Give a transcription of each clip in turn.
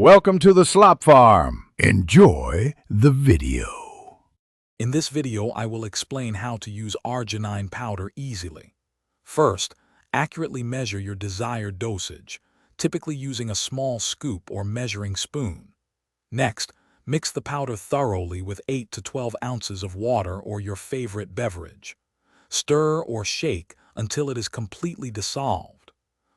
Welcome to the Slop Farm. Enjoy the video. In this video, I will explain how to use arginine powder easily. First, accurately measure your desired dosage, typically using a small scoop or measuring spoon. Next, mix the powder thoroughly with 8 to 12 ounces of water or your favorite beverage. Stir or shake until it is completely dissolved.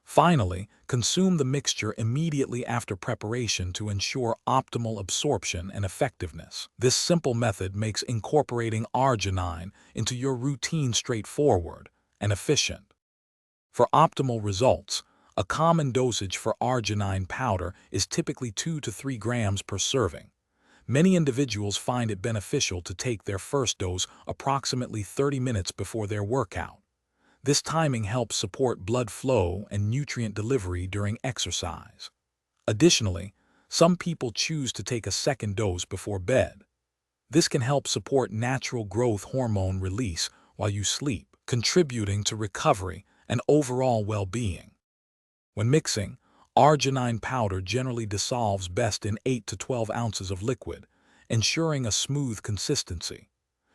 Finally, consume the mixture immediately after preparation to ensure optimal absorption and effectiveness. This simple method makes incorporating arginine into your routine straightforward and efficient. For optimal results, a common dosage for arginine powder is typically 2 to 3 grams per serving. Many individuals find it beneficial to take their first dose approximately 30 minutes before their workout. This timing helps support blood flow and nutrient delivery during exercise. Additionally, some people choose to take a second dose before bed. This can help support natural growth hormone release while you sleep, contributing to recovery and overall well-being. When mixing, arginine powder generally dissolves best in 8 to 12 ounces of liquid, ensuring a smooth consistency.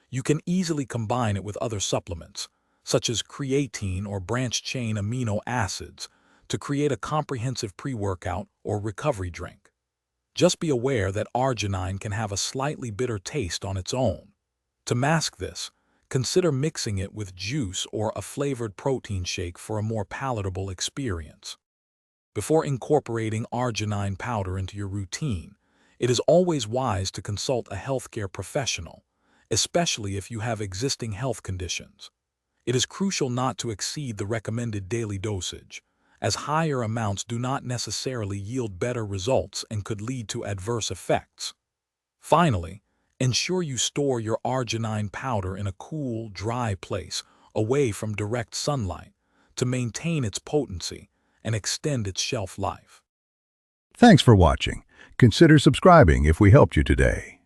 You can easily combine it with other supplements, such as creatine or branched-chain amino acids, to create a comprehensive pre-workout or recovery drink. Just be aware that arginine can have a slightly bitter taste on its own. To mask this, consider mixing it with juice or a flavored protein shake for a more palatable experience. Before incorporating arginine powder into your routine, it is always wise to consult a healthcare professional, especially if you have existing health conditions. It is crucial not to exceed the recommended daily dosage, as higher amounts do not necessarily yield better results and could lead to adverse effects. Finally, ensure you store your arginine powder in a cool, dry place away from direct sunlight to maintain its potency and extend its shelf life. Thanks for watching. Consider subscribing if we helped you today.